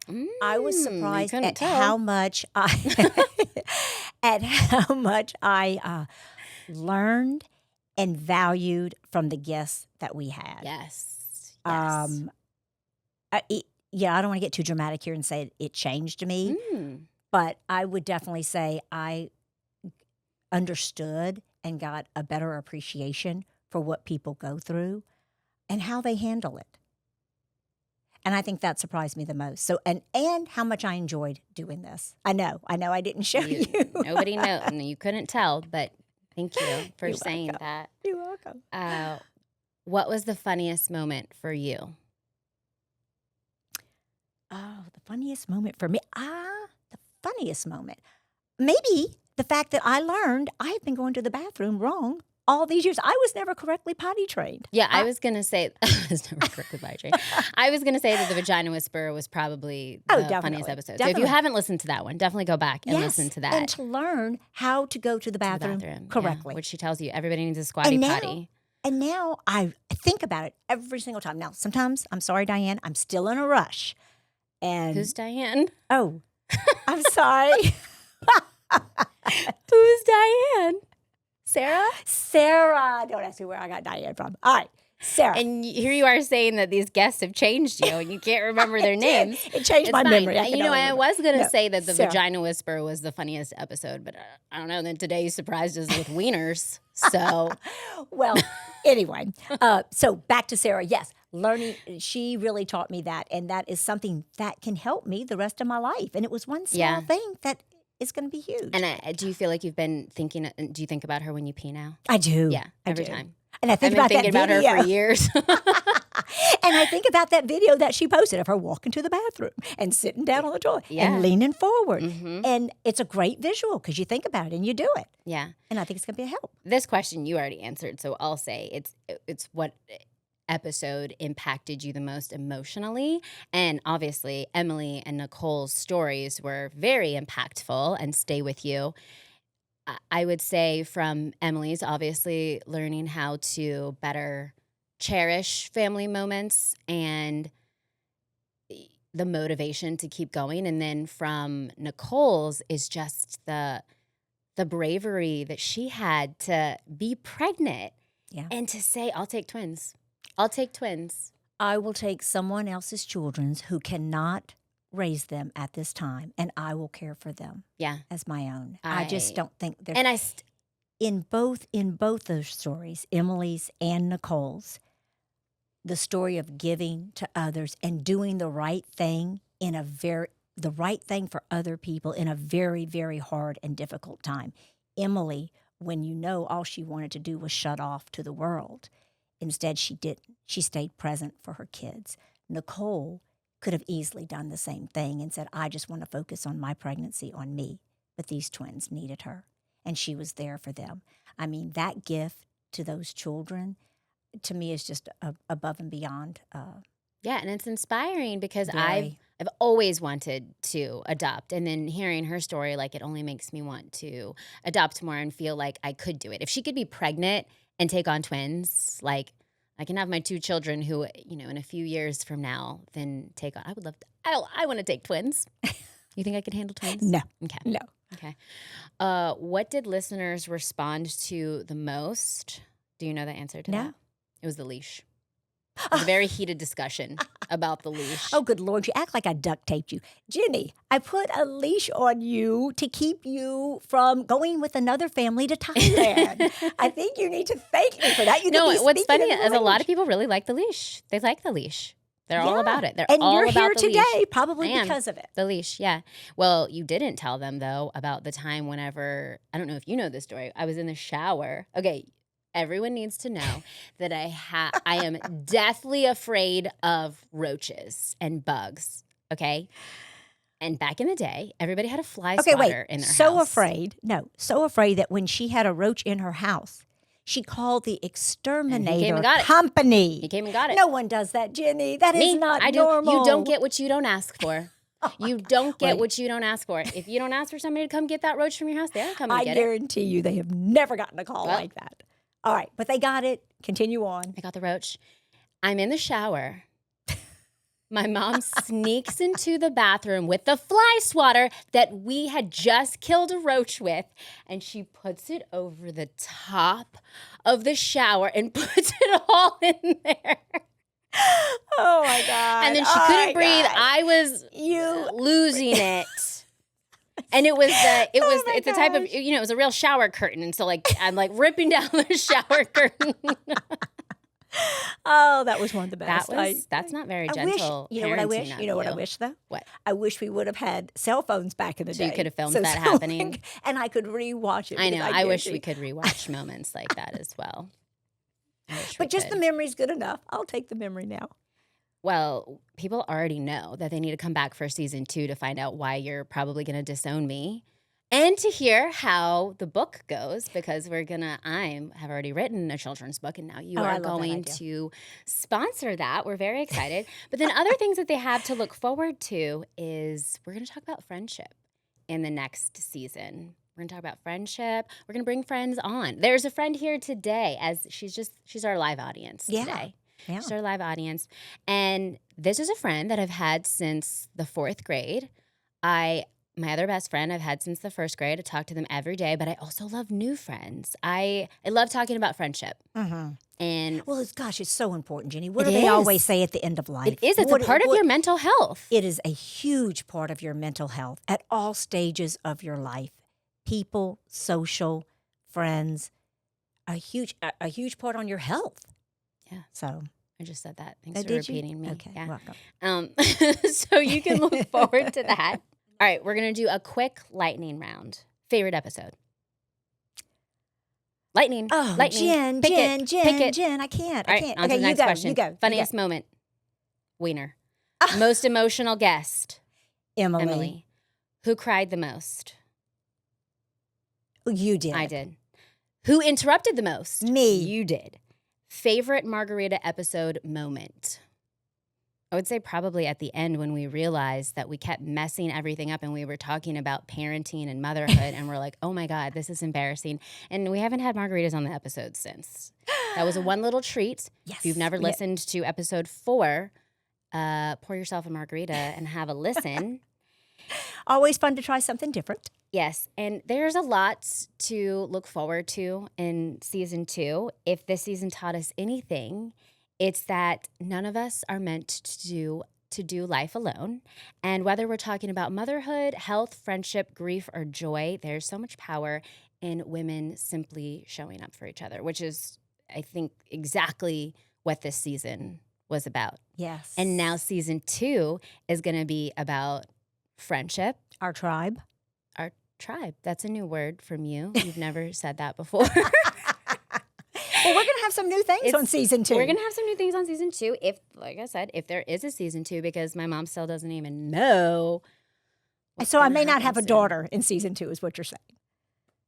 I was surprised at how much I learned and valued from the guests that we had. Yes. I don't want to get too dramatic here and say it changed me, but I would definitely say I understood and got a better appreciation for what people go through and how they handle it. And I think that surprised me the most. So, and how much I enjoyed doing this. I know I didn't show you. Nobody knows. You couldn't tell, but Thank you for You're saying welcome. that. You're welcome. What was the funniest moment for you? Oh, the funniest moment for me. The funniest moment. Maybe the fact that I learned I had been going to the bathroom wrong all these years. I was never correctly potty trained. Yeah, I was going to say, I was never correctly by trained. I was going to say that the Vagina Whisperer was probably the funniest episode. So if you haven't listened to that one, definitely go back and listen to that. And to learn how to go to the bathroom, correctly. Yeah, which she tells you everybody needs a squatty potty. And now I think about it every single time. Now, sometimes, I'm sorry, Diane, I'm still in a rush. And who's Diane? Oh, I'm sorry. Who's Diane? Sarah? Sarah. Don't ask me where I got Diane from. All right, Sarah. And here you are saying that these guests have changed you and you can't remember their names. It changed my memory. I was going to say that the Vagina Whisperer was the funniest episode, but I don't know. Then today you surprised us with wieners. So, well, anyway, so back to Sarah. Yes, learning, she really taught me that. And that is something that can help me the rest of my life. And it was one small thing that is going to be huge. And do you feel like you've been thinking, do you think about her when you pee now? I do. Yeah, every time. And I think I've been thinking about her for years. And I think about that video that she posted of her walking to the bathroom and sitting down on the toilet and leaning forward. Mm-hmm. And it's a great visual because you think about it and you do it. Yeah. And I think it's going to be a help. This question you already answered, so I'll say it's what episode impacted you the most emotionally. And obviously, Emily and Nicole's stories were very impactful and stay with you. I would say from Emily's, obviously, learning how to better cherish family moments and the motivation to keep going. And then from Nicole's is just the bravery that she had to be pregnant and to say, I'll take twins. I'll take twins. I will take someone else's children who cannot raise them at this time, and I will care for them as my own. I just don't think there's... And in both those stories, Emily's and Nicole's, the story of giving to others and doing the right thing the right thing for other people in a very, very hard and difficult time. Emily, when you know all she wanted to do was shut off to the world, instead she didn't. She stayed present for her kids. Nicole could have easily done the same thing and said, I just want to focus on my pregnancy, on me. But these twins needed her, and she was there for them. I mean, that gift to those children, to me, is just above and beyond. And it's inspiring because I've always wanted to adopt. And then hearing her story, like, it only makes me want to adopt more and feel like I could do it. If she could be pregnant and take on twins, like, I can have my two children who, in a few years from now, then take on. I would love to. I want to take twins. You think I could handle twins? No. Okay. No. Okay. What did listeners respond to the most? Do you know the answer to that? It was the leash. It was a very heated discussion about the leash. Oh, good Lord. You act like I duct taped you. Jenny, I put a leash on you to keep you from going with another family to Thailand. I think you need to thank me for that. What's funny is a lot of people really like the leash. They like the leash. They're all about it. And you're here today probably because of it. The leash, yeah. Well, you didn't tell them, though, about the time whenever, I don't know if you know this story, I was in the shower. Okay, everyone needs to know that I am deathly afraid of roaches and bugs, okay? And back in the day, everybody had a fly swatter in their house. So afraid that when she had a roach in her house, she called the exterminator company. He came and got it. No one does that, Jenny. That is not normal. You don't get what you don't ask for. You don't get what you don't ask for. If you don't ask for somebody to come get that roach from your house, they'll come and get it. I guarantee you they have never gotten a call like that. All right, but they got it. Continue on. I got the roach. I'm in the shower. My mom sneaks into the bathroom with the fly swatter that we had just killed a roach with, and she puts it over the top of the shower and puts it all in there. Oh, my God. And then she couldn't breathe. God. I was losing it. And it's a type of, it was a real shower curtain. And so, like, I'm, like, ripping down the shower curtain. Oh, that was one of the best. That's not very I wish, gentle. you know what I wish? parenting of You know what I wish, though? What? I wish we would have had cell phones back in the So day. you could have filmed that happening. And I could rewatch it. I know. because I wish guarantee- we could rewatch moments like that as well. But just the memory's good enough. I'll take the memory now. Well, people already know that they need to come back for season 2 to find out why you're probably going to disown me and to hear how the book goes, because I have already written a children's book and now you I are love that going idea. to sponsor that. We're very excited. But then other things that they have to look forward to is we're going to talk about friendship in the next season. We're going to talk about friendship. We're going to bring friends on. There's a friend here today as she's our live audience today. Yeah. She's our live audience. And this is a friend that I've had since the 4th grade. My other best friend I've had since the 1st grade. I talk to them every day, but I also love new friends. I love talking about friendship. Mm-hmm. And well, it's so important, Jenny. What It do they is. always say at the end of life? it is. It's a part of your mental health. It is a huge part of your mental health at all stages of your life. People, social, friends, a huge part on your health. Yeah. So I just said that. Thanks for did you? repeating me. Okay, Yeah. welcome. So you can look forward to that. All right, we're going to do a quick lightning round. Favorite episode? Lightning. Oh, lightning. Jen, Pick Jen, it. Jen, Pick it. Jen, I can't. All right, I can't. on to Okay, the next you go. question. You go. Funniest moment? Wiener. Most emotional guest? Emily. Emily. Who cried the most? You did. I did. Who interrupted the most? Me. You did. Favorite margarita episode moment? I would say probably at the end when we realized that we kept messing everything up and we were talking about parenting and motherhood and we're like, oh my God, this is embarrassing. And we haven't had margaritas on the episode since. That was a one little treat. Yes. If you've never listened to episode 4, pour yourself a margarita and have a listen. Always fun to try something different. Yes, and there's a lot to look forward to in season 2. If this season taught us anything, it's that none of us are meant to do life alone. And whether we're talking about motherhood, health, friendship, grief, or joy, there's so much power in women simply showing up for each other, which is, I think, exactly what this season was about. Yes. And now season 2 is going to be about friendship. Our tribe. Our tribe. That's a new word from you. You've never said that before. Well, we're going to have some new things on season 2. We're going to have some new things on season 2. If, like I said, if there is a season 2, because my mom still doesn't even know. So I may not have a daughter in season 2 is what you're saying.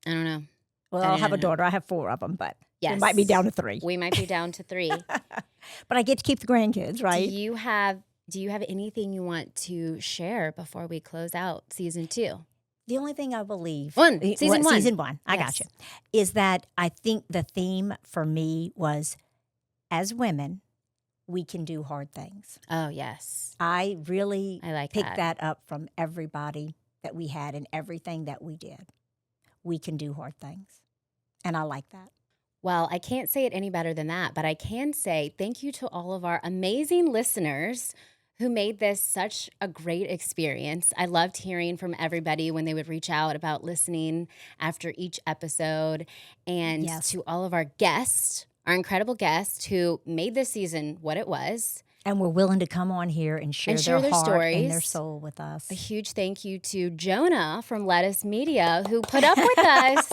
I don't know. Well, I I'll have don't a know. daughter. I have 4 of them, but Yes. it might be down to 3. We might be down to 3. But I get to keep the grandkids, right? Do you have anything you want to share before we close out season 2? The only thing I believe Season 1. Season 1. I Yes. got you. Is that I think the theme for me was, as women, we can do hard things. Oh, yes. I really I like picked that up from everybody that we had and everything that we did. We can do hard things. And I like that. Well, I can't say it any better than that, but I can say thank you to all of our amazing listeners who made this such a great experience. I loved hearing from everybody when they would reach out about listening after each episode. And Yes. to all of our guests, our incredible guests who made this season what it was. And we're willing to come on here and share, share their heart stories. and their soul with us. A huge thank you to Jonah from Lettuce Media who put up with us,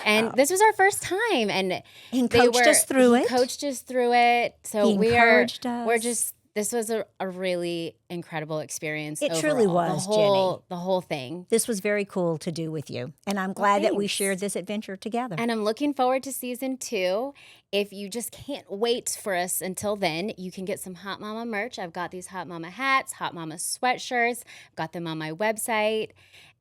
And this was our first time. And He coached us through it. Coached us through it. So He encouraged us. This was a really incredible experience. It truly overall. was, Jenny. The whole thing. This was very cool to do with you. And I'm glad that we thanks. shared this adventure together. And I'm looking forward to season 2. If you just can't wait for us until then, you can get some Hot Mama merch. I've got these Hot Mama hats, Hot Mama sweatshirts. I've got them on my website.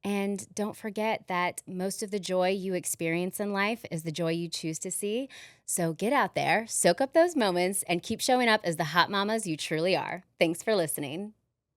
And don't forget that most of the joy you experience in life is the joy you choose to see. So get out there, soak up those moments, and keep showing up as the hot mamas you truly are. Thanks for listening.